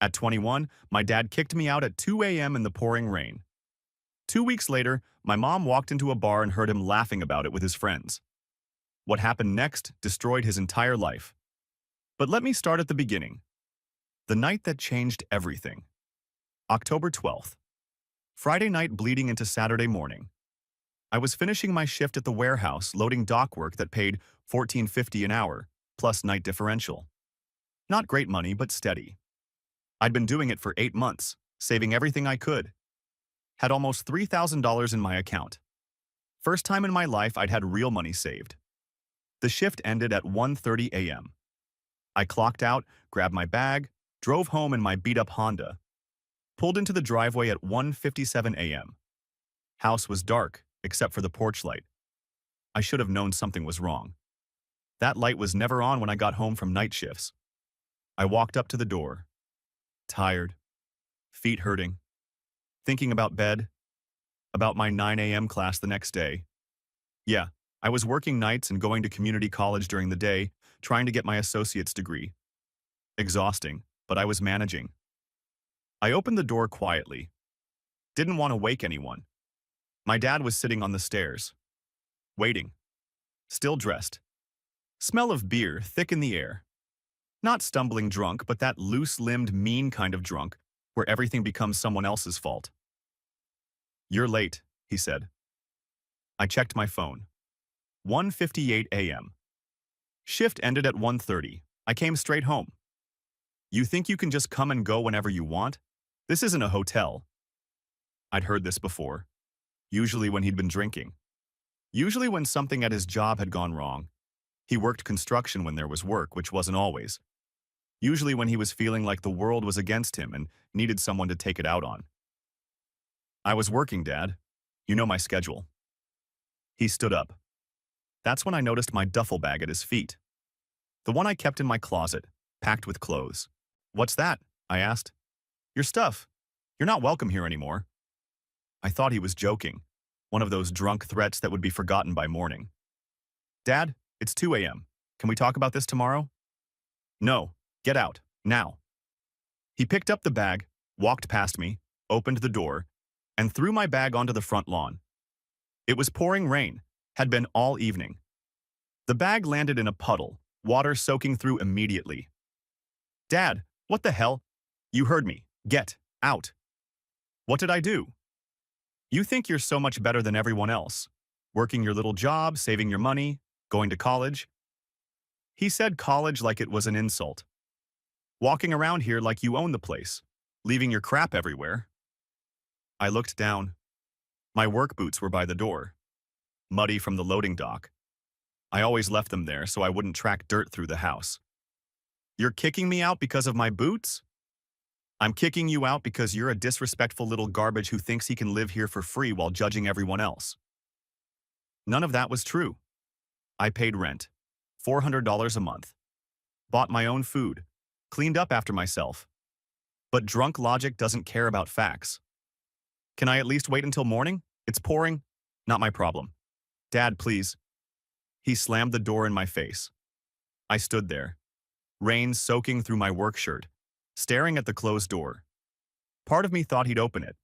At 21, my dad kicked me out at 2 a.m. in the pouring rain. 2 weeks later, my mom walked into a bar and heard him laughing about it with his friends. What happened next destroyed his entire life. But let me start at the beginning. The night that changed everything. October 12th. Friday night bleeding into Saturday morning. I was finishing my shift at the warehouse loading dock work that paid $14.50 an hour, plus night differential. Not great money, but steady. I'd been doing it for 8 months, saving everything I could. Had almost $3,000 in my account. First time in my life I'd had real money saved. The shift ended at 1:30 a.m. I clocked out, grabbed my bag, drove home in my beat-up Honda. Pulled into the driveway at 1:57 a.m. House was dark, except for the porch light. I should have known something was wrong. That light was never on when I got home from night shifts. I walked up to the door. Tired. Feet hurting. Thinking about bed. About my 9 a.m. class the next day. Yeah, I was working nights and going to community college during the day, trying to get my associate's degree. Exhausting, but I was managing. I opened the door quietly. Didn't want to wake anyone. My dad was sitting on the stairs. Waiting. Still dressed. Smell of beer thick in the air. Not stumbling drunk, but that loose-limbed, mean kind of drunk, where everything becomes someone else's fault. "You're late," he said. I checked my phone. 1:58 a.m. Shift ended at 1:30. I came straight home. "You think you can just come and go whenever you want? This isn't a hotel." I'd heard this before. Usually when he'd been drinking. Usually when something at his job had gone wrong. He worked construction when there was work, which wasn't always. Usually when he was feeling like the world was against him and needed someone to take it out on. "I was working, Dad. You know my schedule." He stood up. That's when I noticed my duffel bag at his feet. The one I kept in my closet, packed with clothes. "What's that?" I asked. "Your stuff. You're not welcome here anymore." I thought he was joking. One of those drunk threats that would be forgotten by morning. "Dad, it's 2 a.m. Can we talk about this tomorrow?" "No. Get out. Now." He picked up the bag, walked past me, opened the door, and threw my bag onto the front lawn. It was pouring rain, had been all evening. The bag landed in a puddle, water soaking through immediately. "Dad, what the hell?" "You heard me. Get out." "What did I do?" "You think you're so much better than everyone else. Working your little job, saving your money, going to college." He said college like it was an insult. "Walking around here like you own the place, leaving your crap everywhere." I looked down. My work boots were by the door, muddy from the loading dock. I always left them there so I wouldn't track dirt through the house. "You're kicking me out because of my boots?" "I'm kicking you out because you're a disrespectful little garbage who thinks he can live here for free while judging everyone else." None of that was true. I paid rent, $400 a month. Bought my own food, cleaned up after myself. But drunk logic doesn't care about facts. "Can I at least wait until morning? It's pouring." "Not my problem." "Dad, please." He slammed the door in my face. I stood there, rain soaking through my work shirt, staring at the closed door. Part of me thought he'd open it.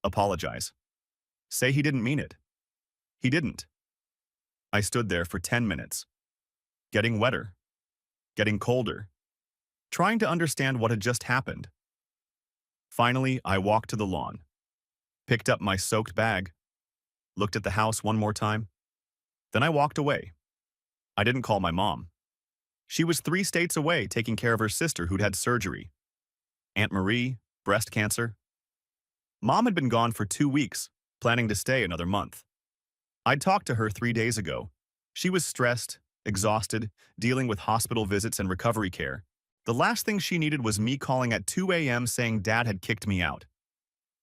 Apologize. Say he didn't mean it. He didn't. I stood there for 10 minutes. Getting wetter. Getting colder. Trying to understand what had just happened. Finally, I walked to the lawn. Picked up my soaked bag. Looked at the house one more time. Then I walked away. I didn't call my mom. She was 3 states away taking care of her sister who'd had surgery. Aunt Marie, breast cancer. Mom had been gone for 2 weeks, planning to stay another month. I'd talked to her 3 days ago. She was stressed, exhausted, dealing with hospital visits and recovery care. The last thing she needed was me calling at 2 a.m. saying Dad had kicked me out.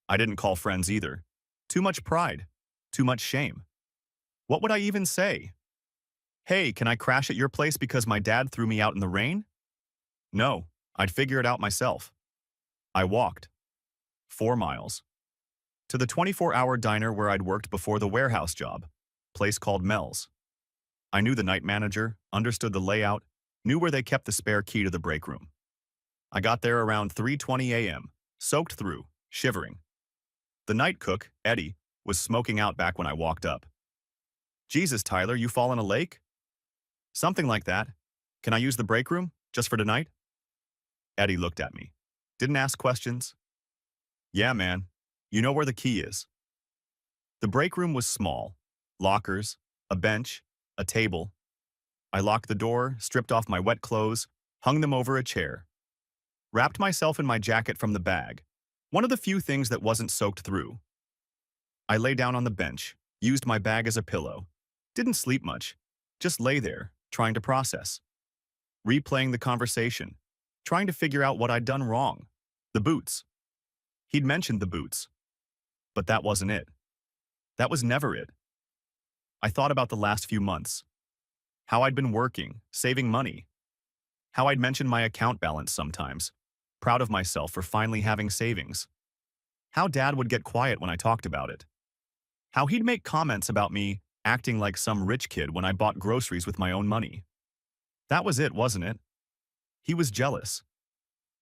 I didn't call friends either. Too much pride. Too much shame. What would I even say? "Hey, can I crash at your place because my dad threw me out in the rain?" No, I'd figure it out myself. I walked. 4 miles. To the 24-hour diner where I'd worked before the warehouse job, place called Mel's. I knew the night manager, understood the layout, knew where they kept the spare key to the break room. I got there around 3:20 a.m., soaked through, shivering. The night cook, Eddie, was smoking out back when I walked up. Jesus, Tyler, you fall in a lake? Something like that. Can I use the break room, just for tonight? Eddie looked at me. Didn't ask questions. Yeah, man. You know where the key is. The break room was small. Lockers, a bench, a table. I locked the door, stripped off my wet clothes, hung them over a chair. Wrapped myself in my jacket from the bag, one of the few things that wasn't soaked through. I lay down on the bench, used my bag as a pillow. Didn't sleep much, just lay there, trying to process. Replaying the conversation, trying to figure out what I'd done wrong. The boots. He'd mentioned the boots. But that wasn't it. That was never it. I thought about the last few months. How I'd been working, saving money. How I'd mentioned my account balance sometimes, proud of myself for finally having savings. How Dad would get quiet when I talked about it. How he'd make comments about me acting like some rich kid when I bought groceries with my own money. That was it, wasn't it? He was jealous.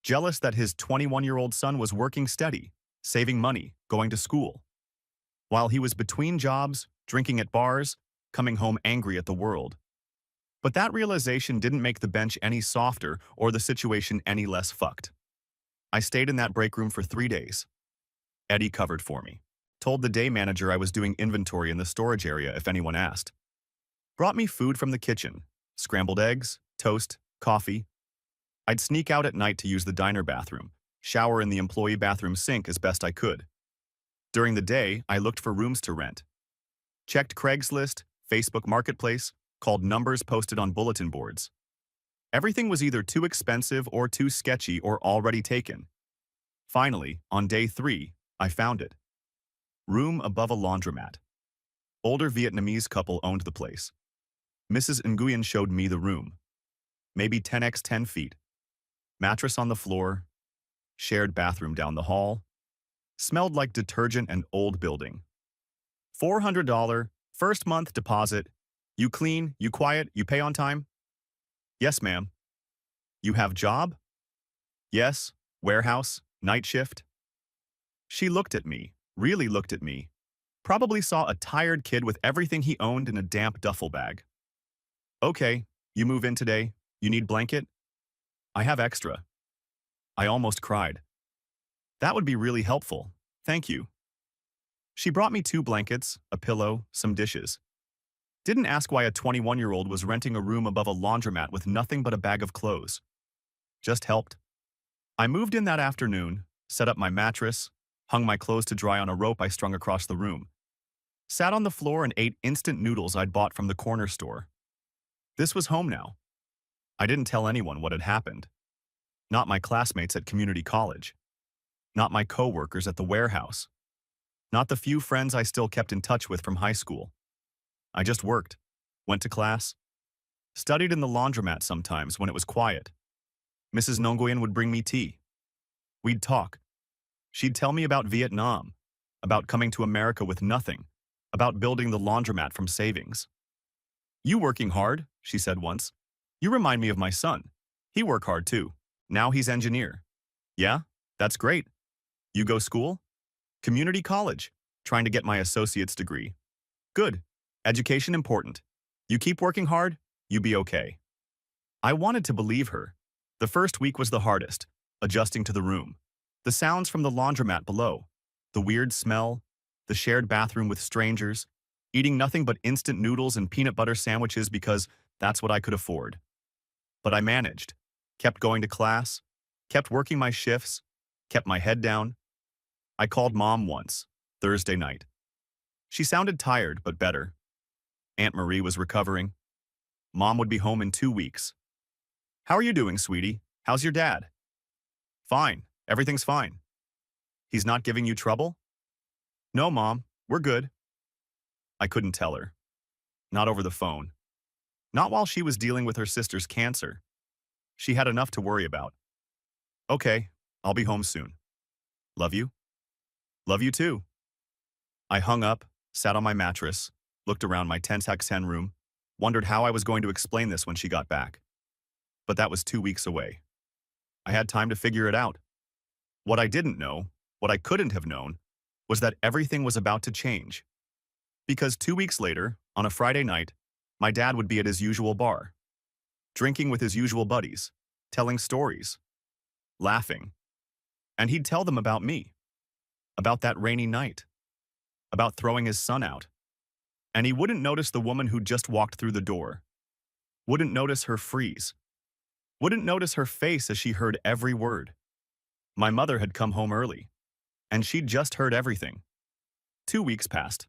Jealous that his 21-year-old son was working steady, saving money, going to school. While he was between jobs, drinking at bars, coming home angry at the world. But that realization didn't make the bench any softer or the situation any less fucked. I stayed in that break room for 3 days. Eddie covered for me. Told the day manager I was doing inventory in the storage area if anyone asked. Brought me food from the kitchen, scrambled eggs, toast, coffee. I'd sneak out at night to use the diner bathroom, shower in the employee bathroom sink as best I could. During the day, I looked for rooms to rent. Checked Craigslist, Facebook Marketplace, called numbers posted on bulletin boards. Everything was either too expensive or too sketchy or already taken. Finally, on day 3, I found it. Room above a laundromat. Older Vietnamese couple owned the place. Mrs. Nguyen showed me the room. Maybe 10x 10 feet. Mattress on the floor. Shared bathroom down the hall. Smelled like detergent and old building. $400, first month deposit. You clean, you quiet, you pay on time? Yes, ma'am. You have job? Yes, warehouse, night shift. She looked at me, really looked at me. Probably saw a tired kid with everything he owned in a damp duffel bag. Okay, you move in today. You need blanket? I have extra. I almost cried. That would be really helpful. Thank you. She brought me 2 blankets, a pillow, some dishes. Didn't ask why a 21-year-old was renting a room above a laundromat with nothing but a bag of clothes. Just helped. I moved in that afternoon, set up my mattress, hung my clothes to dry on a rope I strung across the room. Sat on the floor and ate instant noodles I'd bought from the corner store. This was home now. I didn't tell anyone what had happened. Not my classmates at community college. Not my co-workers at the warehouse. Not the few friends I still kept in touch with from high school. I just worked, went to class, studied in the laundromat sometimes when it was quiet. Mrs. Nguyen would bring me tea. We'd talk. She'd tell me about Vietnam, about coming to America with nothing, about building the laundromat from savings. You working hard, she said once. You remind me of my son. He work hard too. Now he's engineer. Yeah, that's great. You go school? Community college, trying to get my associate's degree. Good. Education important. You keep working hard, you be okay. I wanted to believe her. The first week was the hardest, adjusting to the room. The sounds from the laundromat below, the weird smell, the shared bathroom with strangers, eating nothing but instant noodles and peanut butter sandwiches because that's what I could afford. But I managed, kept going to class, kept working my shifts, kept my head down. I called Mom once, Thursday night. She sounded tired, but better. Aunt Marie was recovering. Mom would be home in 2 weeks. How are you doing, sweetie? How's your dad? Fine. Everything's fine. He's not giving you trouble? No, Mom. We're good. I couldn't tell her. Not over the phone. Not while she was dealing with her sister's cancer. She had enough to worry about. Okay, I'll be home soon. Love you? Love you too. I hung up, sat on my mattress, looked around my 10x10 room, wondered how I was going to explain this when she got back. But that was 2 weeks away. I had time to figure it out. What I didn't know, what I couldn't have known, was that everything was about to change. Because 2 weeks later, on a Friday night, my dad would be at his usual bar, drinking with his usual buddies, telling stories, laughing. And he'd tell them about me, about that rainy night, about throwing his son out. And he wouldn't notice the woman who just walked through the door, wouldn't notice her freeze, wouldn't notice her face as she heard every word. My mother had come home early, and she'd just heard everything. 2 weeks passed.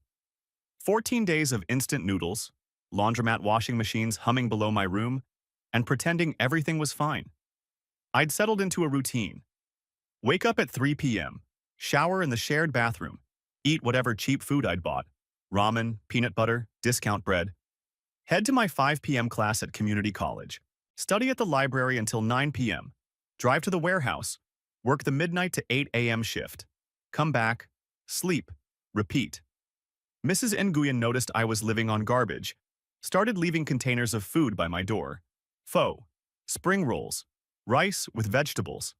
14 days of instant noodles, laundromat washing machines humming below my room, and pretending everything was fine. I'd settled into a routine. Wake up at 3 p.m., shower in the shared bathroom, eat whatever cheap food I'd bought, ramen, peanut butter, discount bread, head to my 5 p.m. class at community college, study at the library until 9 p.m., drive to the warehouse, work the midnight to 8 a.m. shift, come back, sleep, repeat. Mrs. Nguyen noticed I was living on garbage, started leaving containers of food by my door. Pho, spring rolls, rice with vegetables.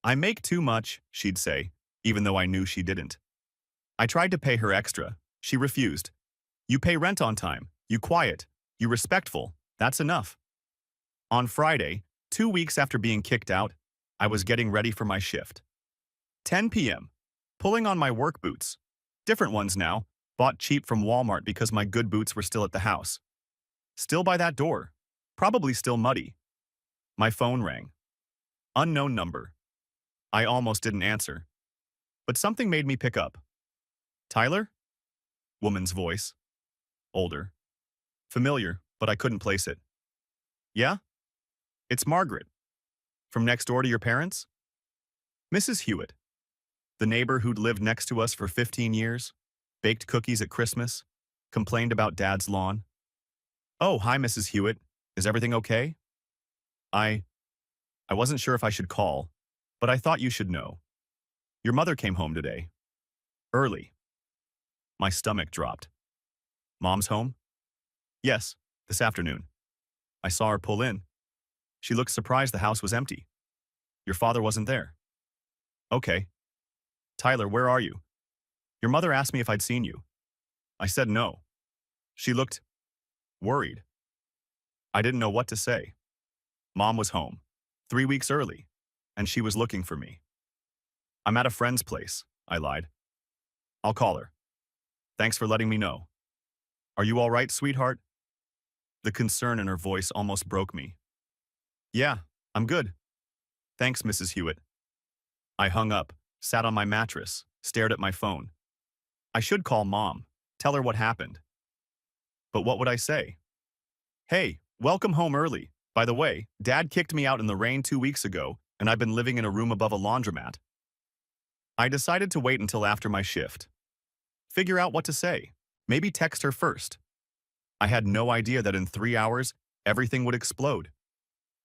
I make too much, she'd say, even though I knew she didn't. I tried to pay her extra. She refused. You pay rent on time, you quiet, you respectful, that's enough. On Friday, 2 weeks after being kicked out, I was getting ready for my shift. 10 p.m., pulling on my work boots. Different ones now, bought cheap from Walmart because my good boots were still at the house. Still by that door, probably still muddy. My phone rang. Unknown number. I almost didn't answer, but something made me pick up. Tyler? Woman's voice. Older. Familiar, but I couldn't place it. Yeah? It's Margaret. From next door to your parents? Mrs. Hewitt. The neighbor who'd lived next to us for 15 years, baked cookies at Christmas, complained about Dad's lawn. Oh, hi, Mrs. Hewitt. Is everything okay? I wasn't sure if I should call, but I thought you should know. Your mother came home today. Early. My stomach dropped. Mom's home? Yes, this afternoon. I saw her pull in. She looked surprised the house was empty. Your father wasn't there. Okay. Tyler, where are you? Your mother asked me if I'd seen you. I said no. She looked worried. I didn't know what to say. Mom was home, 3 weeks early, and she was looking for me. I'm at a friend's place, I lied. I'll call her. Thanks for letting me know. Are you all right, sweetheart? The concern in her voice almost broke me. Yeah, I'm good. Thanks, Mrs. Hewitt. I hung up, sat on my mattress, stared at my phone. I should call Mom, tell her what happened. But what would I say? Hey, welcome home early. By the way, Dad kicked me out in the rain 2 weeks ago, and I've been living in a room above a laundromat. I decided to wait until after my shift. Figure out what to say. Maybe text her first. I had no idea that in 3 hours, everything would explode.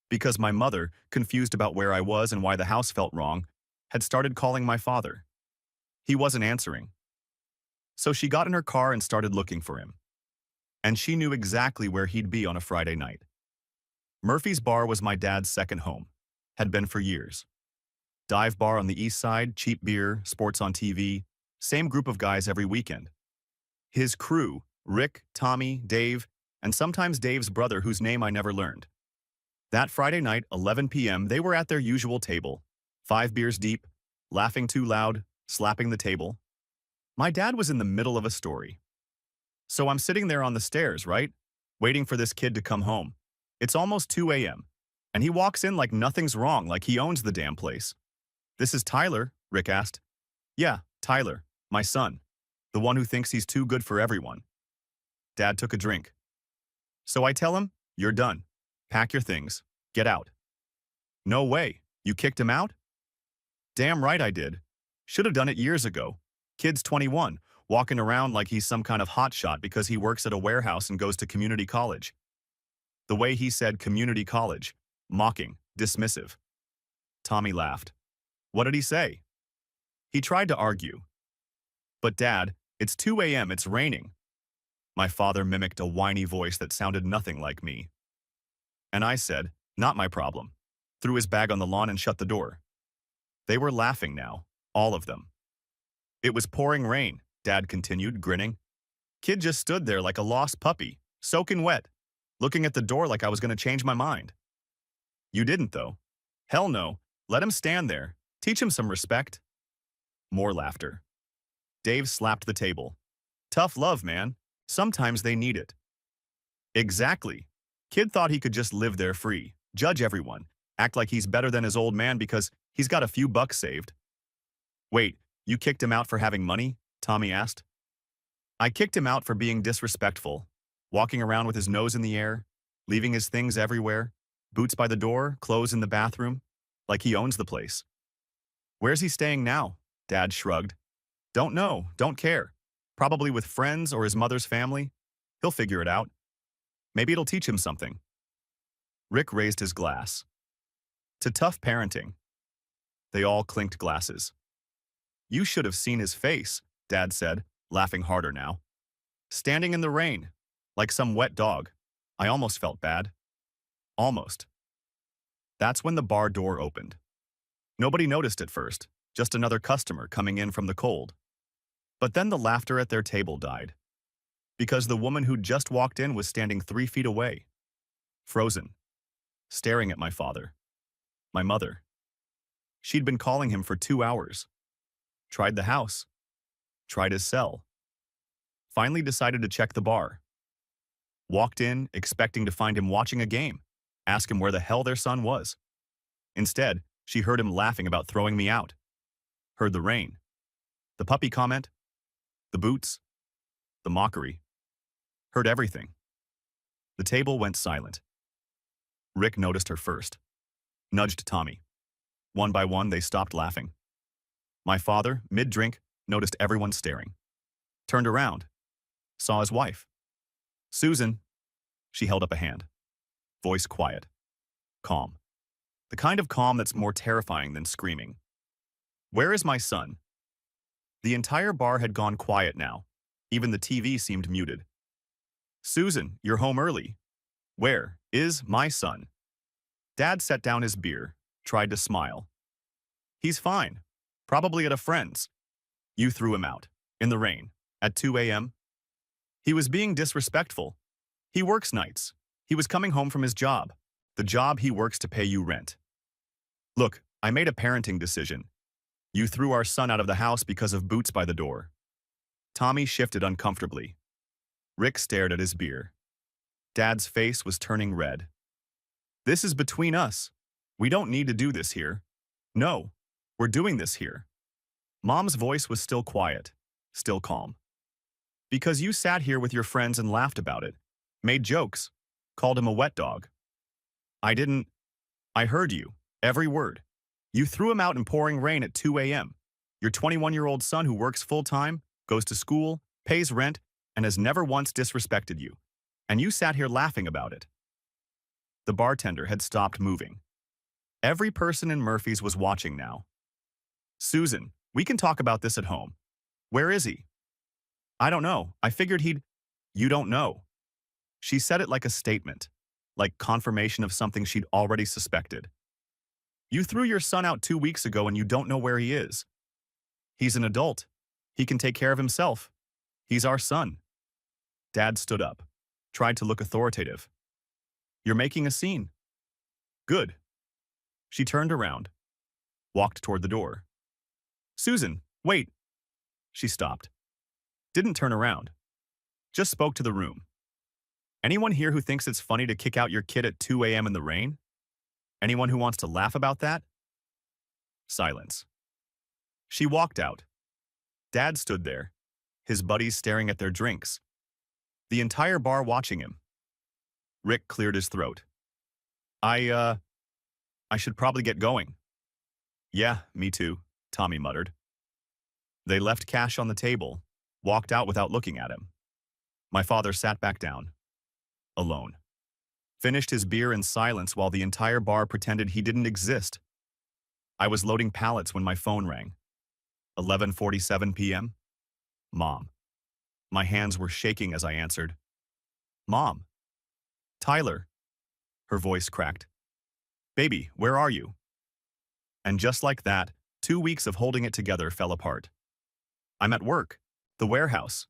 Because my mother, confused about where I was and why the house felt wrong, had started calling my father. He wasn't answering. So she got in her car and started looking for him. And she knew exactly where he'd be on a Friday night. Murphy's Bar was my dad's second home. Had been for years. Dive bar on the east side, cheap beer, sports on TV, same group of guys every weekend. His crew, Rick, Tommy, Dave, and sometimes Dave's brother whose name I never learned. That Friday night, 11 p.m., they were at their usual table, 5 beers deep, laughing too loud, slapping the table. My dad was in the middle of a story. So I'm sitting there on the stairs, right? Waiting for this kid to come home. It's almost 2 a.m., and he walks in like nothing's wrong, like he owns the damn place. This is Tyler, Rick asked. Yeah, Tyler, my son, the one who thinks he's too good for everyone. Dad took a drink. So I tell him, you're done. Pack your things. Get out. No way. You kicked him out? Damn right I did. Should have done it years ago. Kid's 21, walking around like he's some kind of hotshot because he works at a warehouse and goes to community college. The way he said community college, mocking, dismissive. Tommy laughed. What did he say? He tried to argue. But Dad, it's 2 a.m., it's raining. My father mimicked a whiny voice that sounded nothing like me. And I said, not my problem. threw his bag on the lawn and shut the door. They were laughing now, all of them. It was pouring rain, Dad continued, grinning. Kid just stood there like a lost puppy, soaking wet, looking at the door like I was going to change my mind. You didn't, though. Hell no. Let him stand there. Teach him some respect. More laughter. Dave slapped the table. Tough love, man. Sometimes they need it. Exactly. Kid thought he could just live there free, judge everyone, act like he's better than his old man because he's got a few bucks saved. Wait, you kicked him out for having money? Tommy asked. I kicked him out for being disrespectful, walking around with his nose in the air, leaving his things everywhere, boots by the door, clothes in the bathroom, like he owns the place. Where's he staying now? Dad shrugged. Don't know, don't care. Probably with friends or his mother's family. He'll figure it out. Maybe it'll teach him something. Rick raised his glass. To tough parenting. They all clinked glasses. You should have seen his face, Dad said, laughing harder now. Standing in the rain, like some wet dog. I almost felt bad. Almost. That's when the bar door opened. Nobody noticed at first, just another customer coming in from the cold. But then the laughter at their table died. Because the woman who'd just walked in was standing 3 feet away. Frozen. Staring at my father. My mother. She'd been calling him for 2 hours. Tried the house. Tried his cell. Finally decided to check the bar. Walked in, expecting to find him watching a game. Ask him where the hell their son was. Instead, she heard him laughing about throwing me out. Heard the rain. The puppy comment. The boots. The mockery. Heard everything. The table went silent. Rick noticed her first. Nudged Tommy. One by one, they stopped laughing. My father, mid-drink, noticed everyone staring. Turned around. Saw his wife. Susan. She held up a hand. Voice quiet. Calm. The kind of calm that's more terrifying than screaming. Where is my son? The entire bar had gone quiet now. Even the TV seemed muted. Susan, you're home early. Where is my son? Dad set down his beer, tried to smile. He's fine. Probably at a friend's. You threw him out. In the rain. At 2 a.m. He was being disrespectful. He works nights. He was coming home from his job. The job he works to pay you rent. Look, I made a parenting decision. You threw our son out of the house because of boots by the door. Tommy shifted uncomfortably. Rick stared at his beer. Dad's face was turning red. This is between us. We don't need to do this here. No, we're doing this here. Mom's voice was still quiet, still calm. Because you sat here with your friends and laughed about it, made jokes, called him a wet dog. I didn't. I heard you, every word. You threw him out in pouring rain at 2 a.m. Your 21-year-old son who works full-time, goes to school, pays rent, and has never once disrespected you. And you sat here laughing about it. The bartender had stopped moving. Every person in Murphy's was watching now. Susan, we can talk about this at home. Where is he? I don't know. I figured he'd... You don't know. She said it like a statement, like confirmation of something she'd already suspected. You threw your son out 2 weeks ago and you don't know where he is. He's an adult. He can take care of himself. He's our son. Dad stood up, tried to look authoritative. You're making a scene. Good. She turned around, walked toward the door. Susan, wait. She stopped. Didn't turn around. Just spoke to the room. Anyone here who thinks it's funny to kick out your kid at 2 a.m. in the rain? Anyone who wants to laugh about that? Silence. She walked out. Dad stood there, his buddies staring at their drinks. The entire bar watching him. Rick cleared his throat. I should probably get going. Yeah, me too, Tommy muttered. They left cash on the table, walked out without looking at him. My father sat back down, alone. Finished his beer in silence while the entire bar pretended he didn't exist. I was loading pallets when my phone rang. 11:47 p.m. Mom. My hands were shaking as I answered. Mom. Tyler. Her voice cracked. Baby, where are you? And just like that, 2 weeks of holding it together fell apart. I'm at work. The warehouse.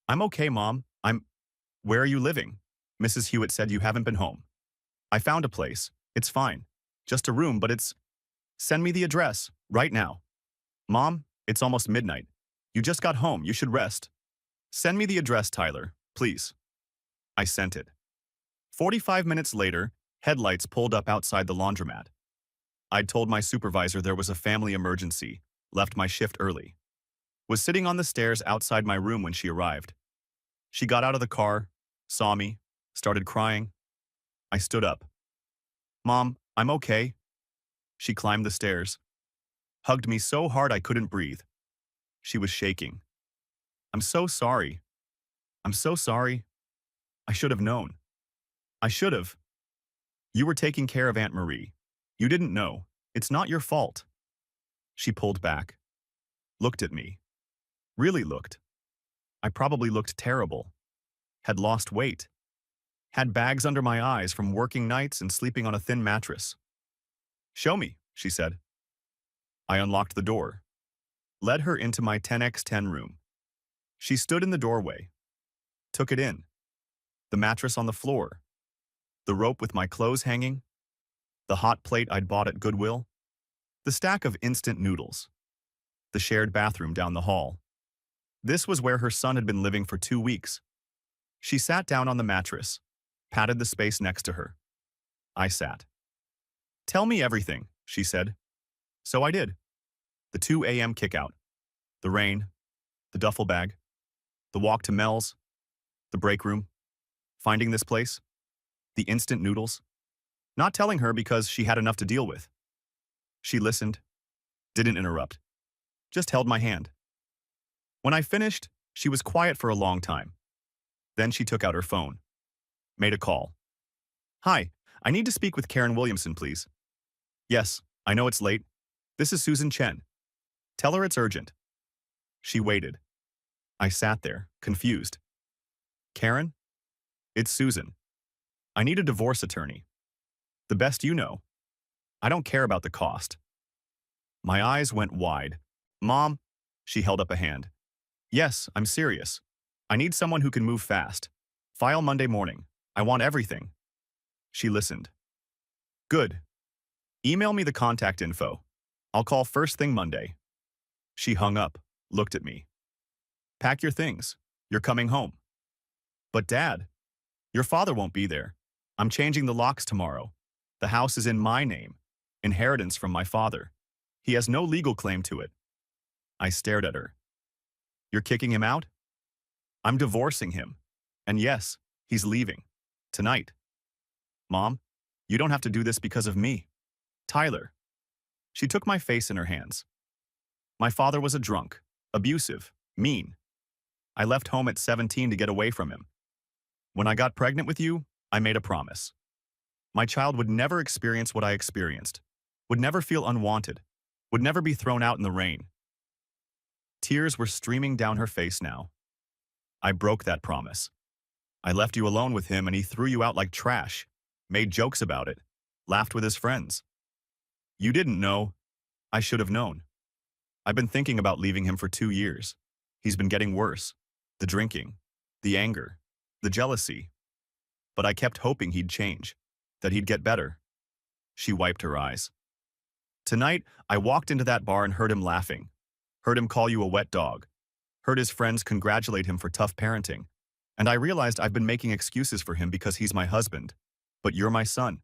I'm okay, Mom. Where are you living? Mrs. Hewitt said you haven't been home. I found a place. It's fine. Just a room, but it's... Send me the address, right now. Mom, it's almost midnight. You just got home. You should rest. Send me the address, Tyler, please. I sent it. 45 minutes later, headlights pulled up outside the laundromat. I'd told my supervisor there was a family emergency, left my shift early. Was sitting on the stairs outside my room when she arrived. She got out of the car, saw me, started crying. I stood up. Mom, I'm okay. She climbed the stairs, hugged me so hard I couldn't breathe. She was shaking. I'm so sorry. I'm so sorry. I should have known. I should have. You were taking care of Aunt Marie. You didn't know. It's not your fault. She pulled back, looked at me. Really looked. I probably looked terrible. Had lost weight. Had bags under my eyes from working nights and sleeping on a thin mattress. Show me, she said. I unlocked the door, led her into my 10x10 room. She stood in the doorway, took it in. The mattress on the floor, the rope with my clothes hanging, the hot plate I'd bought at Goodwill, the stack of instant noodles, the shared bathroom down the hall. This was where her son had been living for 2 weeks. She sat down on the mattress, patted the space next to her. I sat. Tell me everything, she said. So I did. The 2 a.m. kickout, the rain, the duffel bag, the walk to Mel's, the break room, finding this place, the instant noodles. Not telling her because she had enough to deal with. She listened, didn't interrupt, just held my hand. When I finished, she was quiet for a long time. Then she took out her phone, made a call. Hi, I need to speak with Karen Williamson, please. Yes, I know it's late. This is Susan Chen. Tell her it's urgent. She waited. I sat there, confused. Karen? It's Susan. I need a divorce attorney. The best you know. I don't care about the cost. My eyes went wide. Mom, she held up a hand. Yes, I'm serious. I need someone who can move fast. File Monday morning. I want everything. She listened. Good. Email me the contact info. I'll call first thing Monday. She hung up, looked at me. Pack your things. You're coming home. But Dad, your father won't be there. I'm changing the locks tomorrow. The house is in my name. Inheritance from my father. He has no legal claim to it. I stared at her. You're kicking him out? I'm divorcing him. And yes, he's leaving. Tonight. Mom, you don't have to do this because of me. Tyler. She took my face in her hands. My father was a drunk, abusive, mean. I left home at 17 to get away from him. When I got pregnant with you, I made a promise. My child would never experience what I experienced, would never feel unwanted, would never be thrown out in the rain. Tears were streaming down her face now. I broke that promise. I left you alone with him and he threw you out like trash, made jokes about it, laughed with his friends. You didn't know. I should have known. I've been thinking about leaving him for 2 years. He's been getting worse. The drinking, the anger, the jealousy. But I kept hoping he'd change, that he'd get better. She wiped her eyes. Tonight, I walked into that bar and heard him laughing. Heard him call you a wet dog. Heard his friends congratulate him for tough parenting. And I realized I've been making excuses for him because he's my husband. But you're my son.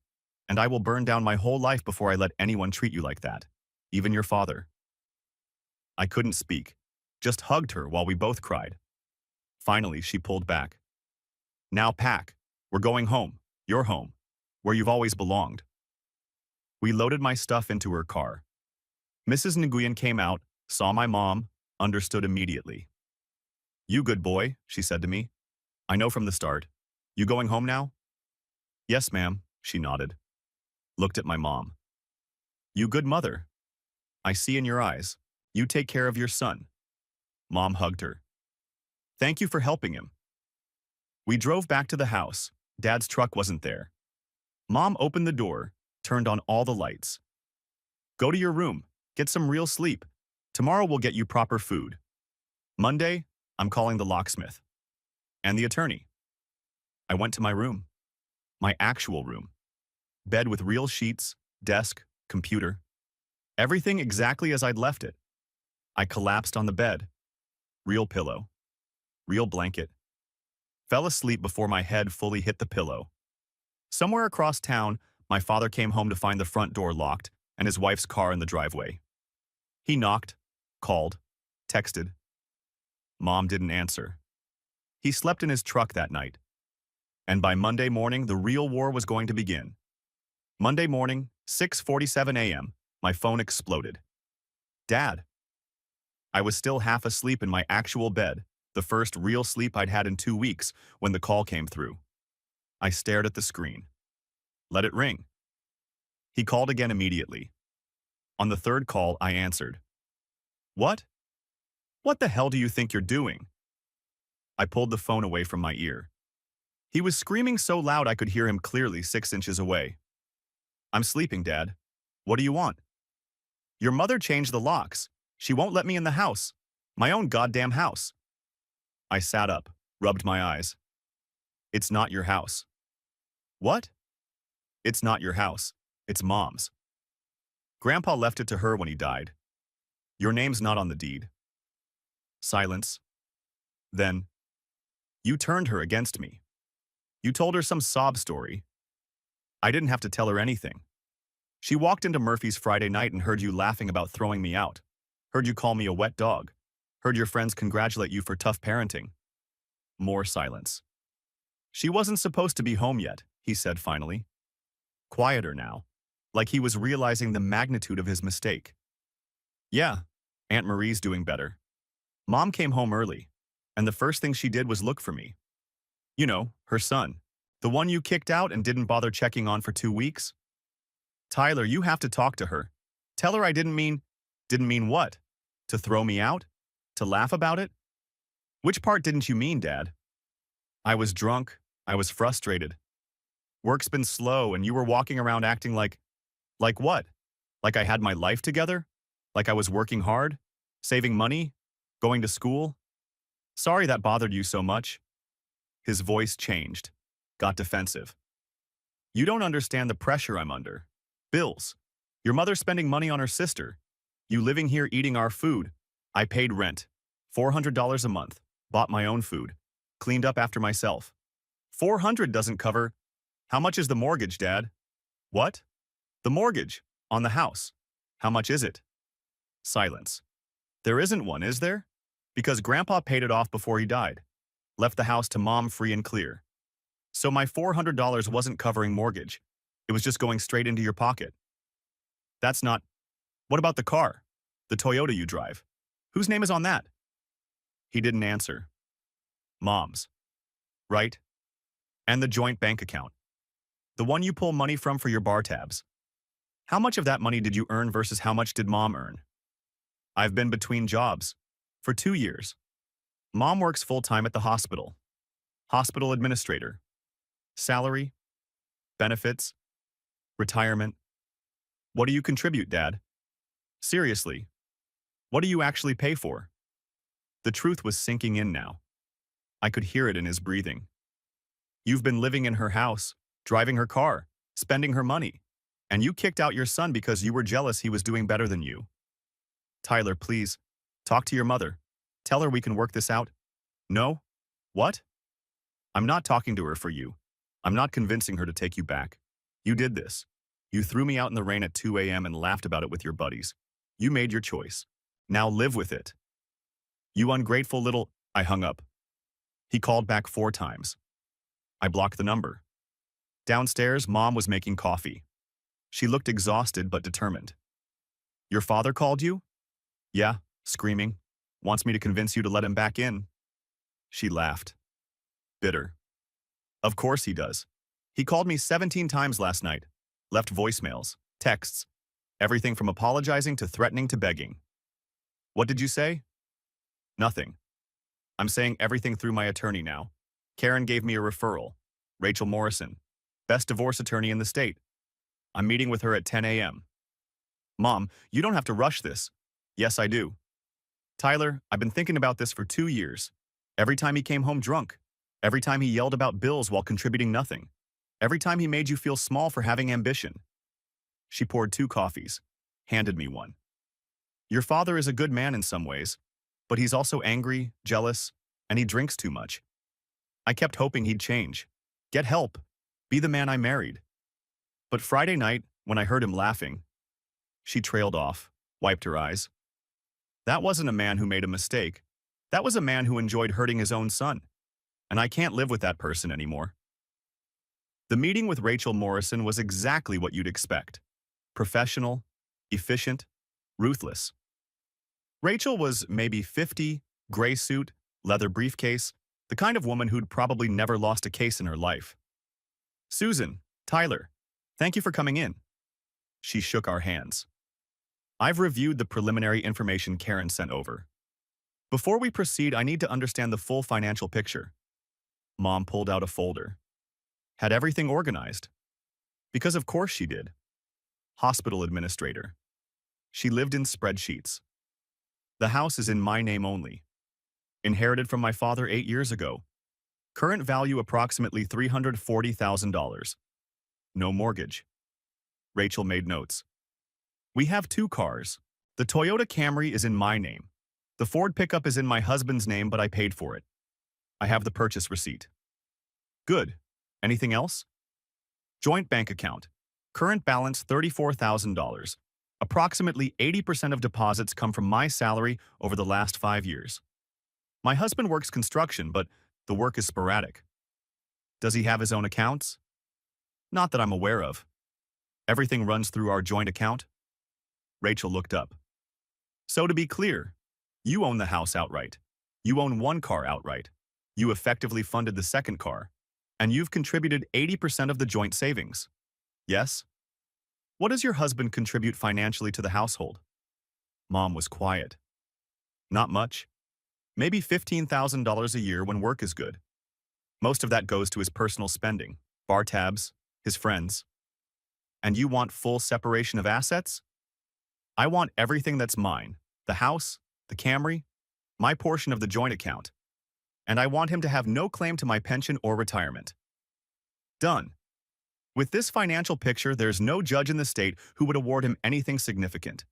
And I will burn down my whole life before I let anyone treat you like that. Even your father. I couldn't speak. Just hugged her while we both cried. Finally, she pulled back. Now pack. We're going home. Your home. Where you've always belonged. We loaded my stuff into her car. Mrs. Nguyen came out, saw my mom, understood immediately. You good boy, she said to me. I know from the start. You going home now? Yes, ma'am, she nodded. Looked at my mom. You good mother. I see in your eyes. You take care of your son. Mom hugged her. Thank you for helping him. We drove back to the house. Dad's truck wasn't there. Mom opened the door, turned on all the lights. Go to your room. Get some real sleep. Tomorrow we'll get you proper food. Monday, I'm calling the locksmith. And the attorney. I went to my room. My actual room. Bed with real sheets, desk, computer. Everything exactly as I'd left it. I collapsed on the bed. Real pillow. Real blanket. Fell asleep before my head fully hit the pillow. Somewhere across town, my father came home to find the front door locked and his wife's car in the driveway. He knocked, called, texted. Mom didn't answer. He slept in his truck that night. And by Monday morning, the real war was going to begin. Monday morning, 6:47 a.m., my phone exploded. Dad. I was still half asleep in my actual bed, the first real sleep I'd had in 2 weeks, when the call came through. I stared at the screen. Let it ring. He called again immediately. On the third call, I answered. What? What the hell do you think you're doing? I pulled the phone away from my ear. He was screaming so loud I could hear him clearly 6 inches away. I'm sleeping, Dad. What do you want? Your mother changed the locks. She won't let me in the house. My own goddamn house. I sat up, rubbed my eyes. It's not your house. What? It's not your house. It's Mom's. Grandpa left it to her when he died. Your name's not on the deed. Silence. Then, you turned her against me. You told her some sob story. I didn't have to tell her anything. She walked into Murphy's Friday night and heard you laughing about throwing me out. Heard you call me a wet dog. Heard your friends congratulate you for tough parenting. More silence. She wasn't supposed to be home yet, he said finally. Quieter now, like he was realizing the magnitude of his mistake. Yeah, Aunt Marie's doing better. Mom came home early, and the first thing she did was look for me. You know, her son. The one you kicked out and didn't bother checking on for 2 weeks? Tyler, you have to talk to her. Tell her I didn't mean what? To throw me out? To laugh about it? Which part didn't you mean, Dad? I was drunk. I was frustrated. Work's been slow and you were walking around acting like what? Like I had my life together? Like I was working hard? Saving money? Going to school? Sorry that bothered you so much. His voice changed. Got defensive. You don't understand the pressure I'm under. Bills. Your mother spending money on her sister. You living here eating our food. I paid rent. $400 a month. Bought my own food. Cleaned up after myself. $400 doesn't cover. How much is the mortgage, Dad? What? The mortgage. On the house. How much is it? Silence. There isn't one, is there? Because Grandpa paid it off before he died. Left the house to Mom free and clear. So my $400 wasn't covering mortgage. It was just going straight into your pocket. That's not... What about the car? The Toyota you drive? Whose name is on that? He didn't answer. Mom's. Right? And the joint bank account. The one you pull money from for your bar tabs. How much of that money did you earn versus how much did Mom earn? I've been between jobs. For 2 years. Mom works full-time at the hospital. Hospital administrator. Salary. Benefits. Retirement. What do you contribute, Dad? Seriously. What do you actually pay for? The truth was sinking in now. I could hear it in his breathing. You've been living in her house, driving her car, spending her money, and you kicked out your son because you were jealous he was doing better than you. Tyler, please, talk to your mother. Tell her we can work this out. No? What? I'm not talking to her for you. I'm not convincing her to take you back. You did this. You threw me out in the rain at 2 a.m. and laughed about it with your buddies. You made your choice. Now live with it. You ungrateful little... I hung up. He called back 4 times. I blocked the number. Downstairs, Mom was making coffee. She looked exhausted but determined. Your father called you? Yeah, screaming. Wants me to convince you to let him back in. She laughed. Bitter. Of course he does. He called me 17 times last night. Left voicemails, texts, everything from apologizing to threatening to begging. What did you say? Nothing. I'm saying everything through my attorney now. Karen gave me a referral. Rachel Morrison. Best divorce attorney in the state. I'm meeting with her at 10 a.m. Mom, you don't have to rush this. Yes, I do. Tyler, I've been thinking about this for 2 years. Every time he came home drunk. Every time he yelled about bills while contributing nothing. Every time he made you feel small for having ambition. She poured 2 coffees, handed me one. Your father is a good man in some ways, but he's also angry, jealous, and he drinks too much. I kept hoping he'd change. Get help. Be the man I married. But Friday night, when I heard him laughing, she trailed off, wiped her eyes. That wasn't a man who made a mistake. That was a man who enjoyed hurting his own son. And I can't live with that person anymore. The meeting with Rachel Morrison was exactly what you'd expect. Professional, efficient, ruthless. Rachel was maybe 50, gray suit, leather briefcase, the kind of woman who'd probably never lost a case in her life. Susan, Tyler, thank you for coming in. She shook our hands. I've reviewed the preliminary information Karen sent over. Before we proceed, I need to understand the full financial picture. Mom pulled out a folder. Had everything organized. Because of course she did. Hospital administrator. She lived in spreadsheets. The house is in my name only. Inherited from my father 8 years ago. Current value approximately $340,000. No mortgage. Rachel made notes. We have 2 cars. The Toyota Camry is in my name. The Ford pickup is in my husband's name, but I paid for it. I have the purchase receipt. Good. Anything else? Joint bank account. Current balance $34,000. Approximately 80% of deposits come from my salary over the last 5 years. My husband works construction, but the work is sporadic. Does he have his own accounts? Not that I'm aware of. Everything runs through our joint account? Rachel looked up. So to be clear, you own the house outright. You own 1 car outright. You effectively funded the second car. And you've contributed 80% of the joint savings. Yes? What does your husband contribute financially to the household? Mom was quiet. Not much. Maybe $15,000 a year when work is good. Most of that goes to his personal spending, bar tabs, his friends. And you want full separation of assets? I want everything that's mine, the house, the Camry, my portion of the joint account. And I want him to have no claim to my pension or retirement. Done. With this financial picture, there's no judge in the state who would award him anything significant.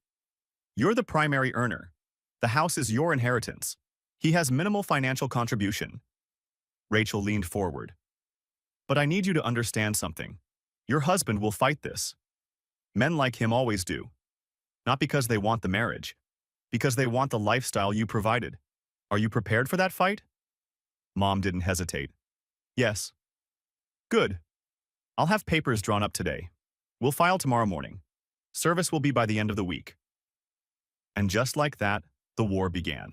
You're the primary earner. The house is your inheritance. He has minimal financial contribution. Rachel leaned forward. But I need you to understand something. Your husband will fight this. Men like him always do. Not because they want the marriage, because they want the lifestyle you provided. Are you prepared for that fight? Mom didn't hesitate. Yes. Good. I'll have papers drawn up today. We'll file tomorrow morning. Service will be by the end of the week. And just like that, the war began.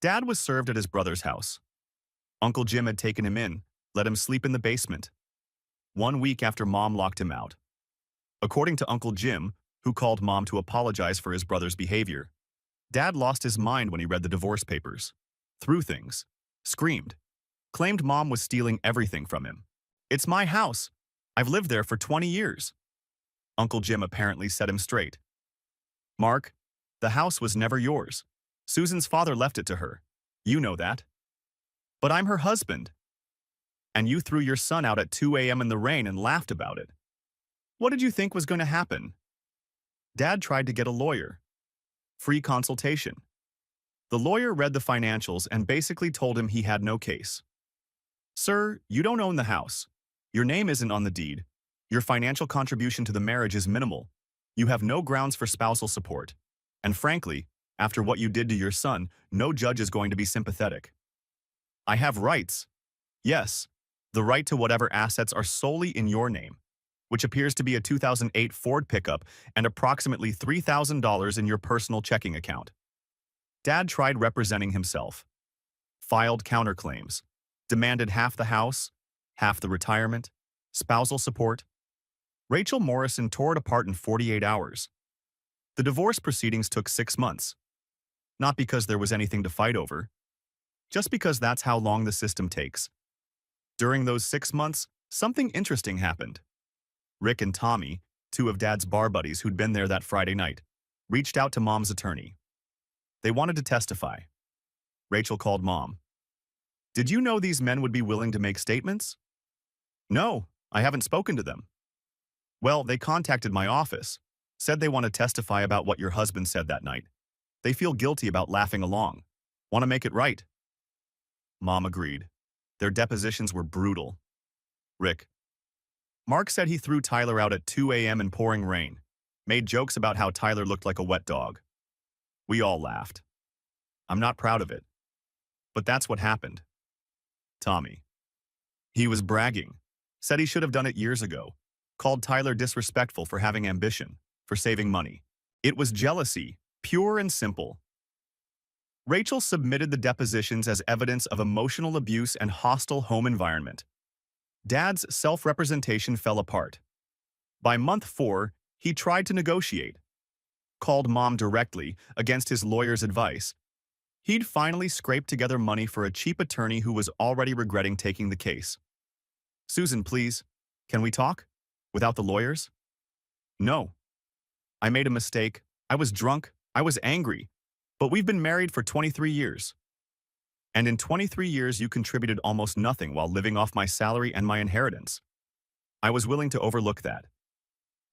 Dad was served at his brother's house. Uncle Jim had taken him in, let him sleep in the basement. 1 week after Mom locked him out. According to Uncle Jim, who called Mom to apologize for his brother's behavior, Dad lost his mind when he read the divorce papers. Threw things. Screamed. Claimed Mom was stealing everything from him. It's my house. I've lived there for 20 years. Uncle Jim apparently set him straight. Mark, the house was never yours. Susan's father left it to her. You know that. But I'm her husband. And you threw your son out at 2 a.m. in the rain and laughed about it. What did you think was going to happen? Dad tried to get a lawyer. Free consultation. The lawyer read the financials and basically told him he had no case. Sir, you don't own the house. Your name isn't on the deed. Your financial contribution to the marriage is minimal. You have no grounds for spousal support. And frankly, after what you did to your son, no judge is going to be sympathetic. I have rights. Yes, the right to whatever assets are solely in your name, which appears to be a 2008 Ford pickup and approximately $3,000 in your personal checking account. Dad tried representing himself. Filed counterclaims. Demanded half the house, half the retirement, spousal support. Rachel Morrison tore it apart in 48 hours. The divorce proceedings took 6 months. Not because there was anything to fight over, just because that's how long the system takes. During those 6 months, something interesting happened. Rick and Tommy, two of Dad's bar buddies who'd been there that Friday night, reached out to Mom's attorney. They wanted to testify. Rachel called Mom. "Did you know these men would be willing to make statements?" "No, I haven't spoken to them." "Well, they contacted my office, said they want to testify about what your husband said that night. They feel guilty about laughing along. Want to make it right." Mom agreed. Their depositions were brutal. Rick. Mark said he threw Tyler out at 2 a.m. in pouring rain, made jokes about how Tyler looked like a wet dog. We all laughed. I'm not proud of it. But that's what happened. Tommy. He was bragging, said he should have done it years ago, called Tyler disrespectful for having ambition, for saving money. It was jealousy, pure and simple. Rachel submitted the depositions as evidence of emotional abuse and hostile home environment. Dad's self-representation fell apart. By month 4, he tried to negotiate. Called Mom directly, against his lawyer's advice. He'd finally scraped together money for a cheap attorney who was already regretting taking the case. "Susan, please, can we talk? Without the lawyers?" "No. I made a mistake. I was drunk. I was angry. But we've been married for 23 years. And in 23 years you contributed almost nothing while living off my salary and my inheritance. I was willing to overlook that.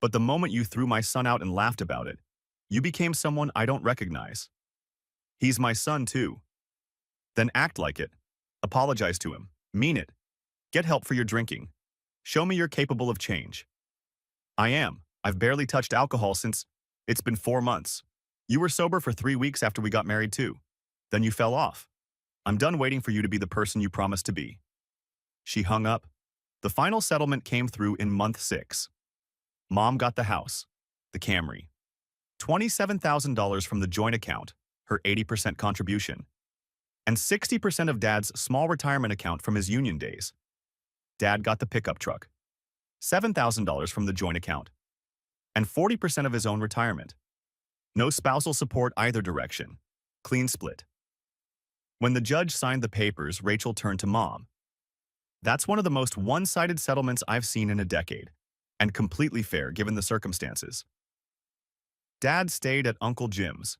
But the moment you threw my son out and laughed about it, you became someone I don't recognize. He's my son too. Then act like it. Apologize to him. Mean it. Get help for your drinking. Show me you're capable of change." "I am. I've barely touched alcohol since it's been 4 months. You were sober for 3 weeks after we got married too. Then you fell off. I'm done waiting for you to be the person you promised to be." She hung up. The final settlement came through in month 6. Mom got the house, the Camry, $27,000 from the joint account, her 80% contribution, and 60% of Dad's small retirement account from his union days. Dad got the pickup truck, $7,000 from the joint account, and 40% of his own retirement. No spousal support either direction. Clean split. When the judge signed the papers, Rachel turned to Mom. "That's one of the most one-sided settlements I've seen in a decade, and completely fair given the circumstances." Dad stayed at Uncle Jim's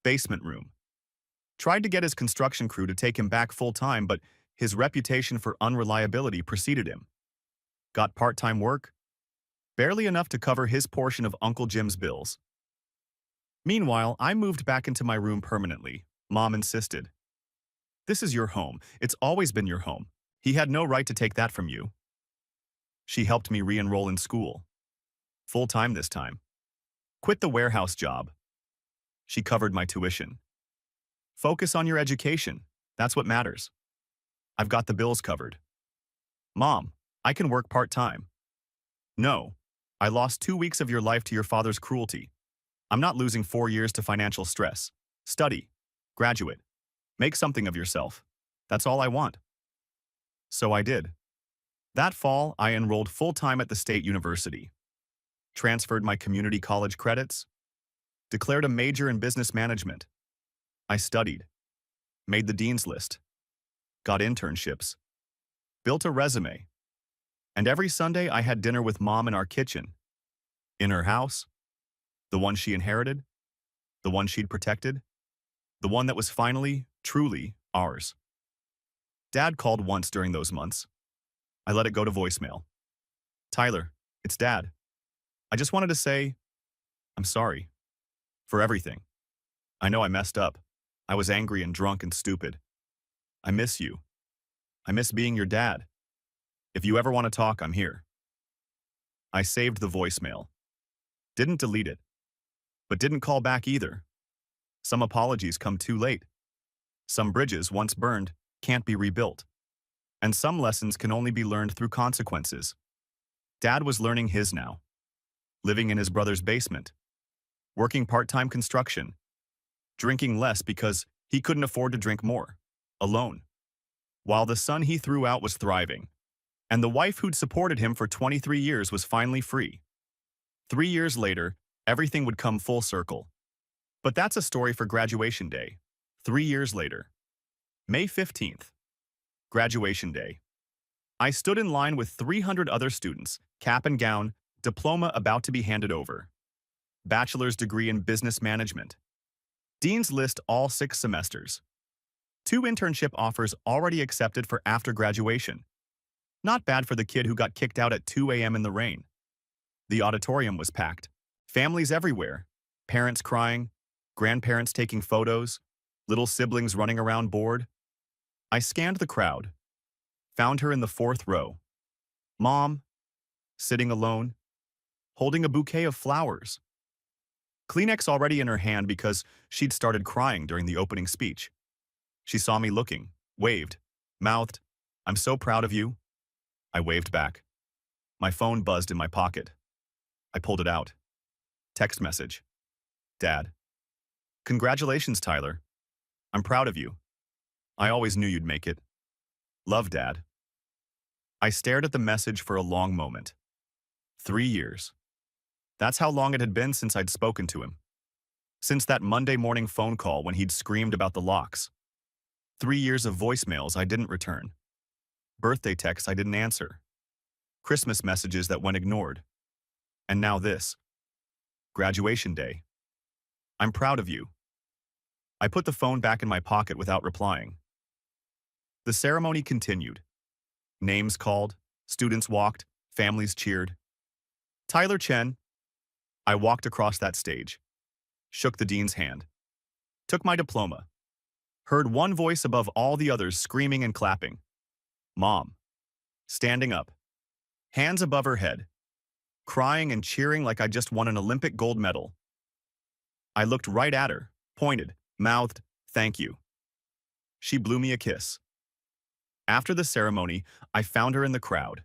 basement room. Tried to get his construction crew to take him back full-time, but his reputation for unreliability preceded him. Got part-time work, barely enough to cover his portion of Uncle Jim's bills. Meanwhile, I moved back into my room permanently. Mom insisted. "This is your home. It's always been your home. He had no right to take that from you." She helped me re-enroll in school. Full-time this time. Quit the warehouse job. She covered my tuition. "Focus on your education. That's what matters. I've got the bills covered." "Mom, I can work part-time." "No. I lost 2 weeks of your life to your father's cruelty. I'm not losing 4 years to financial stress. Study. Graduate. Make something of yourself. That's all I want." So I did. That fall, I enrolled full-time at the state university. Transferred my community college credits. Declared a major in business management. I studied. Made the dean's list. Got internships. Built a resume. And every Sunday I had dinner with Mom in our kitchen. In her house. The one she inherited. The one she'd protected. The one that was finally, truly, ours. Dad called once during those months. I let it go to voicemail. "Tyler, it's Dad. I just wanted to say, I'm sorry. For everything. I know I messed up. I was angry and drunk and stupid. I miss you. I miss being your dad. If you ever want to talk, I'm here." I saved the voicemail. Didn't delete it. But didn't call back either. Some apologies come too late. Some bridges, once burned, can't be rebuilt. And some lessons can only be learned through consequences. Dad was learning his now. Living in his brother's basement. Working part-time construction. Drinking less because he couldn't afford to drink more. Alone. While the son he threw out was thriving. And the wife who'd supported him for 23 years was finally free. 3 years later, everything would come full circle. But that's a story for graduation day. 3 years later. May 15th. Graduation day. I stood in line with 300 other students, cap and gown, Diploma about to be handed over. Bachelor's degree in business management. Dean's list all 6 semesters. 2 internship offers already accepted for after graduation. Not bad for the kid who got kicked out at 2 a.m. in the rain. The auditorium was packed. Families everywhere. Parents crying, grandparents taking photos, little siblings running around bored. I scanned the crowd. Found her in the 4th row. Mom, sitting alone, holding a bouquet of flowers. Kleenex already in her hand because she'd started crying during the opening speech. She saw me looking, waved, mouthed, "I'm so proud of you." I waved back. My phone buzzed in my pocket. I pulled it out. Text message. Dad. Congratulations, Tyler. I'm proud of you. I always knew you'd make it. Love, Dad. I stared at the message for a long moment. 3 years. That's how long it had been since I'd spoken to him. Since that Monday morning phone call when he'd screamed about the locks. 3 years of voicemails I didn't return. Birthday texts I didn't answer. Christmas messages that went ignored. And now this. Graduation day. I'm proud of you. I put the phone back in my pocket without replying. The ceremony continued. Names called, students walked, families cheered. Tyler Chen. I walked across that stage, shook the dean's hand, took my diploma, heard one voice above all the others screaming and clapping. Mom. Standing up, hands above her head, crying and cheering like I just won an Olympic gold medal. I looked right at her, pointed, mouthed, "Thank you." She blew me a kiss. After the ceremony, I found her in the crowd.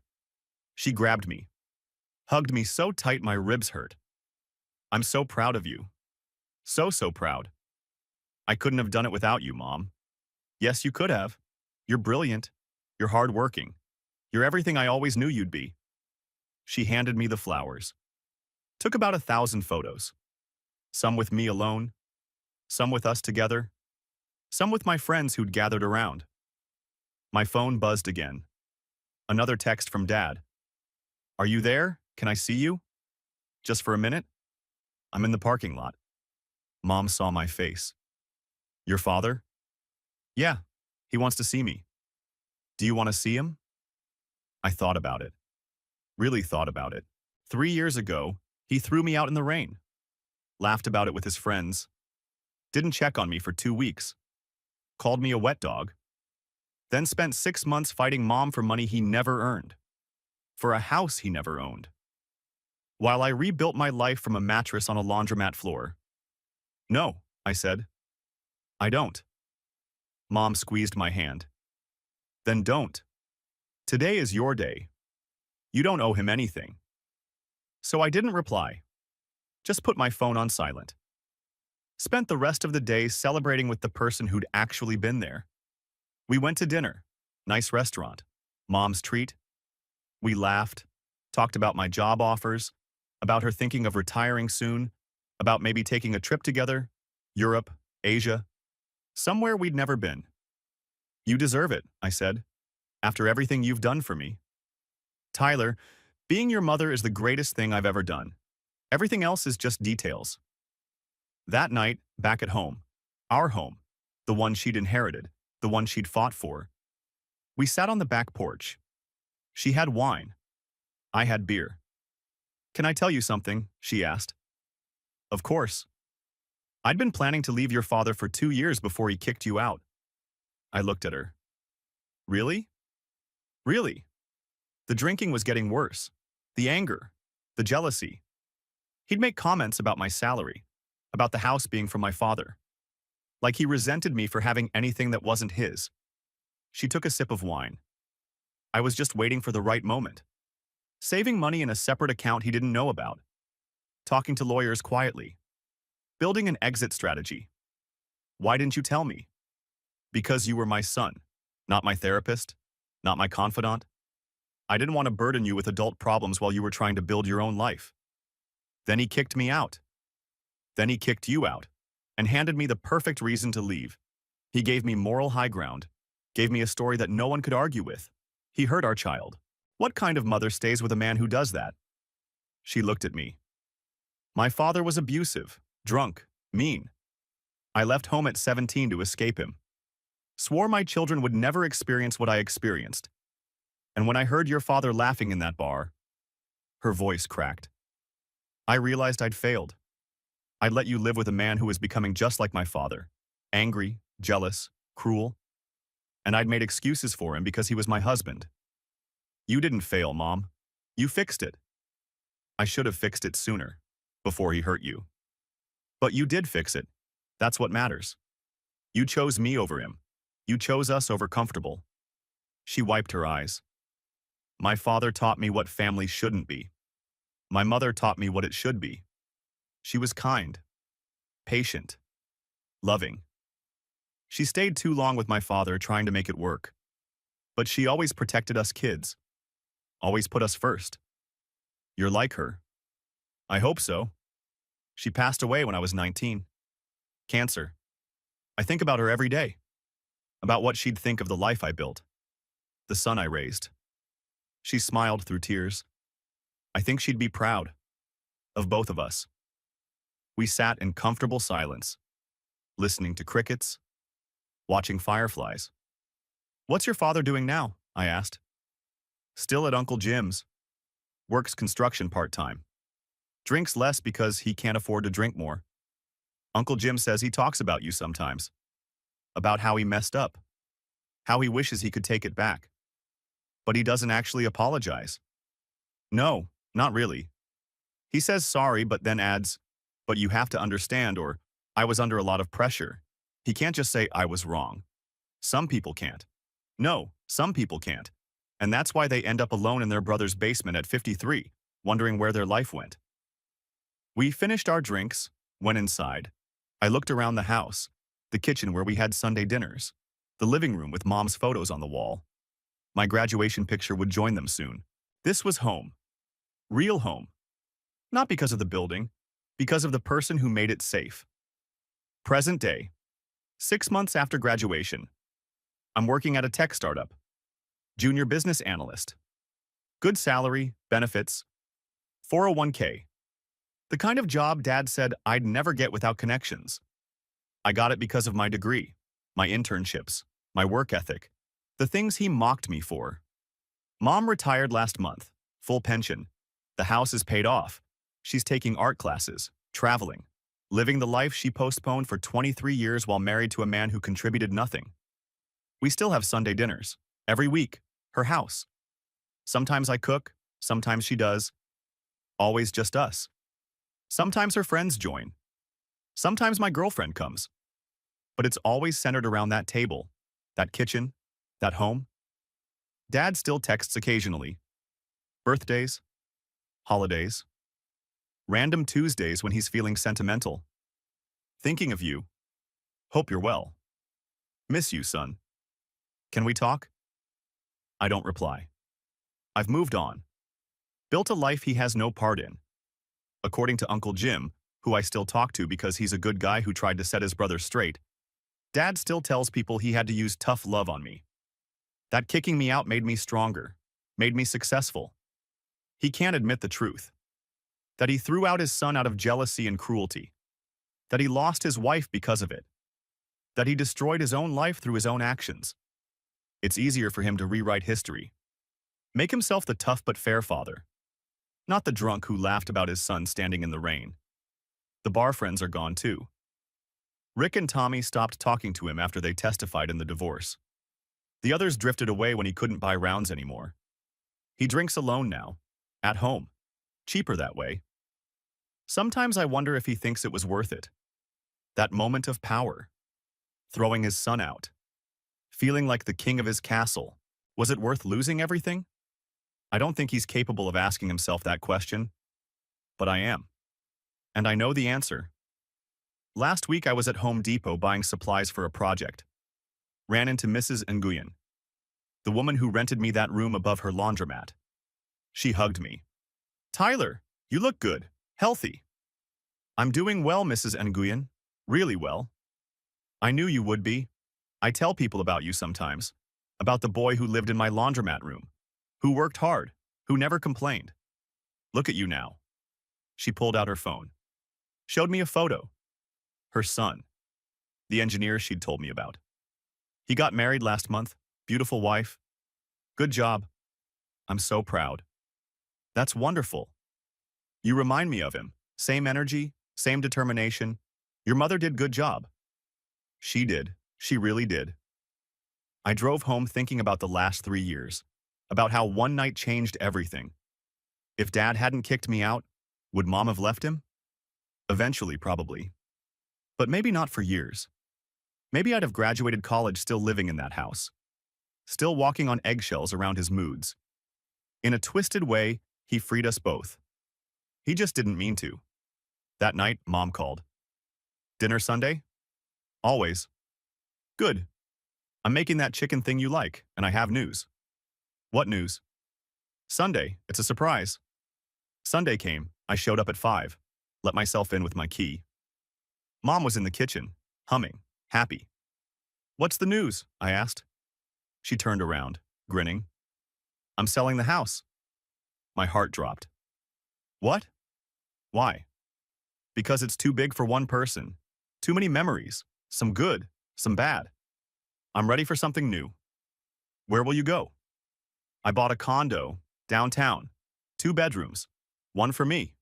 She grabbed me, hugged me so tight my ribs hurt. "I'm so proud of you. So proud. I couldn't have done it without you, Mom." "Yes, you could have. You're brilliant. You're hardworking. You're everything I always knew you'd be." She handed me the flowers. Took about 1,000 photos. Some with me alone, some with us together, some with my friends who'd gathered around. My phone buzzed again. Another text from Dad. "Are you there? Can I see you? Just for a minute?" "I'm in the parking lot." Mom saw my face. "Your father?" "Yeah, he wants to see me." "Do you want to see him?" I thought about it. Really thought about it. 3 years ago, he threw me out in the rain. Laughed about it with his friends. Didn't check on me for 2 weeks. Called me a wet dog. Then spent 6 months fighting Mom for money he never earned. For a house he never owned. While I rebuilt my life from a mattress on a laundromat floor. "No," I said. "I don't." Mom squeezed my hand. "Then don't. Today is your day. You don't owe him anything." So I didn't reply. Just put my phone on silent. Spent the rest of the day celebrating with the person who'd actually been there. We went to dinner. Nice restaurant. Mom's treat. We laughed. Talked about my job offers. About her thinking of retiring soon. About maybe taking a trip together. Europe, Asia. Somewhere we'd never been. "You deserve it," I said. "After everything you've done for me." "Tyler, being your mother is the greatest thing I've ever done. Everything else is just details." That night, back at home. Our home. The one she'd inherited. The one she'd fought for. We sat on the back porch. She had wine. I had beer. "Can I tell you something?" she asked. "Of course." "I'd been planning to leave your father for 2 years before he kicked you out." I looked at her. "Really?" "Really." The drinking was getting worse. The anger. The jealousy. He'd make comments about my salary. About the house being from my father. Like he resented me for having anything that wasn't his. She took a sip of wine. I was just waiting for the right moment. Saving money in a separate account he didn't know about. Talking to lawyers quietly. Building an exit strategy. "Why didn't you tell me?" "Because you were my son, not my therapist, not my confidant. I didn't want to burden you with adult problems while you were trying to build your own life." Then he kicked me out. Then he kicked you out, and handed me the perfect reason to leave. He gave me moral high ground, gave me a story that no one could argue with. He hurt our child. What kind of mother stays with a man who does that? She looked at me. My father was abusive, drunk, mean. I left home at 17 to escape him. Swore my children would never experience what I experienced. And when I heard your father laughing in that bar, her voice cracked. I realized I'd failed. I'd let you live with a man who was becoming just like my father. Angry, jealous, cruel. And I'd made excuses for him because he was my husband. You didn't fail, Mom. You fixed it. I should have fixed it sooner, before he hurt you. But you did fix it. That's what matters. You chose me over him. You chose us over comfortable. She wiped her eyes. My father taught me what family shouldn't be. My mother taught me what it should be. She was kind, patient, loving. She stayed too long with my father trying to make it work. But she always protected us kids. Always put us first. You're like her. I hope so. She passed away when I was 19. Cancer. I think about her every day. About what she'd think of the life I built. The son I raised. She smiled through tears. I think she'd be proud. Of both of us. We sat in comfortable silence. Listening to crickets. Watching fireflies. What's your father doing now? I asked. Still at Uncle Jim's. Works construction part-time. Drinks less because he can't afford to drink more. Uncle Jim says he talks about you sometimes. About how he messed up. How he wishes he could take it back. But he doesn't actually apologize. No, not really. He says sorry but then adds, but you have to understand, or I was under a lot of pressure. He can't just say I was wrong. Some people can't. No, some people can't. And that's why they end up alone in their brother's basement at 53, wondering where their life went. We finished our drinks, went inside. I looked around the house, the kitchen where we had Sunday dinners, the living room with Mom's photos on the wall. My graduation picture would join them soon. This was home. Real home. Not because of the building, because of the person who made it safe. Present day. 6 months after graduation. I'm working at a tech startup. Junior business analyst. Good salary, benefits, 401k. The kind of job Dad said I'd never get without connections. I got it because of my degree, my internships, my work ethic, the things he mocked me for. Mom retired last month, full pension. The house is paid off. She's taking art classes, traveling, living the life she postponed for 23 years while married to a man who contributed nothing. We still have Sunday dinners, every week, her house. Sometimes I cook, sometimes she does. Always just us. Sometimes her friends join. Sometimes my girlfriend comes. But it's always centered around that table, that kitchen, that home. Dad still texts occasionally. Birthdays, holidays, random Tuesdays when he's feeling sentimental. Thinking of you. Hope you're well. Miss you, son. Can we talk? I don't reply. I've moved on. Built a life he has no part in. According to Uncle Jim, who I still talk to because he's a good guy who tried to set his brother straight, Dad still tells people he had to use tough love on me. That kicking me out made me stronger, made me successful. He can't admit the truth. That he threw out his son out of jealousy and cruelty. That he lost his wife because of it. That he destroyed his own life through his own actions. It's easier for him to rewrite history. Make himself the tough but fair father. Not the drunk who laughed about his son standing in the rain. The bar friends are gone too. Rick and Tommy stopped talking to him after they testified in the divorce. The others drifted away when he couldn't buy rounds anymore. He drinks alone now, at home. Cheaper that way. Sometimes I wonder if he thinks it was worth it. That moment of power. Throwing his son out. Feeling like the king of his castle. Was it worth losing everything? I don't think he's capable of asking himself that question. But I am. And I know the answer. Last week I was at Home Depot buying supplies for a project. Ran into Mrs. Nguyen, the woman who rented me that room above her laundromat. She hugged me. Tyler, you look good, healthy. I'm doing well, Mrs. Nguyen. Really well. I knew you would be. I tell people about you sometimes. About the boy who lived in my laundromat room. Who worked hard. Who never complained. Look at you now. She pulled out her phone, showed me a photo. Her son, the engineer she'd told me about. He got married last month. Beautiful wife. Good job. I'm so proud. That's wonderful. You remind me of him. Same energy, same determination. Your mother did good job. She did. She really did. I drove home thinking about the last 3 years, about how one night changed everything. If Dad hadn't kicked me out, would Mom have left him? Eventually, probably. But maybe not for years. Maybe I'd have graduated college still living in that house, still walking on eggshells around his moods. In a twisted way, he freed us both. He just didn't mean to. That night, Mom called. Dinner Sunday? Always. Good. I'm making that chicken thing you like, and I have news. What news? Sunday. It's a surprise. Sunday came. I showed up at 5, let myself in with my key. Mom was in the kitchen, humming, happy. What's the news? I asked. She turned around, grinning. I'm selling the house. My heart dropped. What? Why? Because it's too big for one person. Too many memories. Some good, some bad. I'm ready for something new. Where will you go? I bought a condo, downtown. 2 bedrooms. One for me.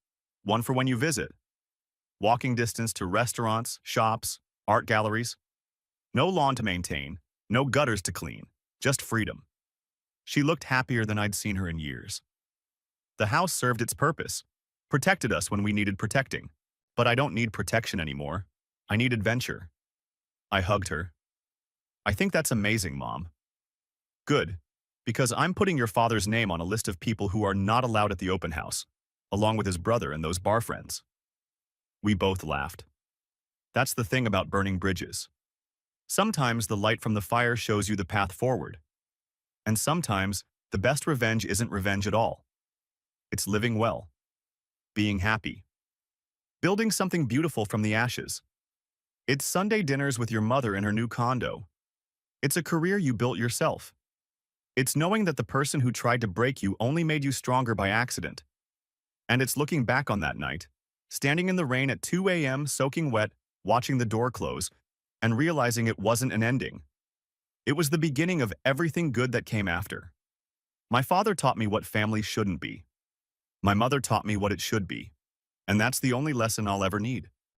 One for when you visit. Walking distance to restaurants, shops, art galleries. No lawn to maintain, no gutters to clean, just freedom. She looked happier than I'd seen her in years. The house served its purpose, protected us when we needed protecting. But I don't need protection anymore. I need adventure. I hugged her. I think that's amazing, Mom. Good, because I'm putting your father's name on a list of people who are not allowed at the open house, along with his brother and those bar friends. We both laughed. That's the thing about burning bridges. Sometimes the light from the fire shows you the path forward. And sometimes the best revenge isn't revenge at all. It's living well, being happy, building something beautiful from the ashes. It's Sunday dinners with your mother in her new condo. It's a career you built yourself. It's knowing that the person who tried to break you only made you stronger by accident. And it's looking back on that night, standing in the rain at 2 a.m. soaking wet, watching the door close, and realizing it wasn't an ending. It was the beginning of everything good that came after. My father taught me what family shouldn't be. My mother taught me what it should be. And that's the only lesson I'll ever need.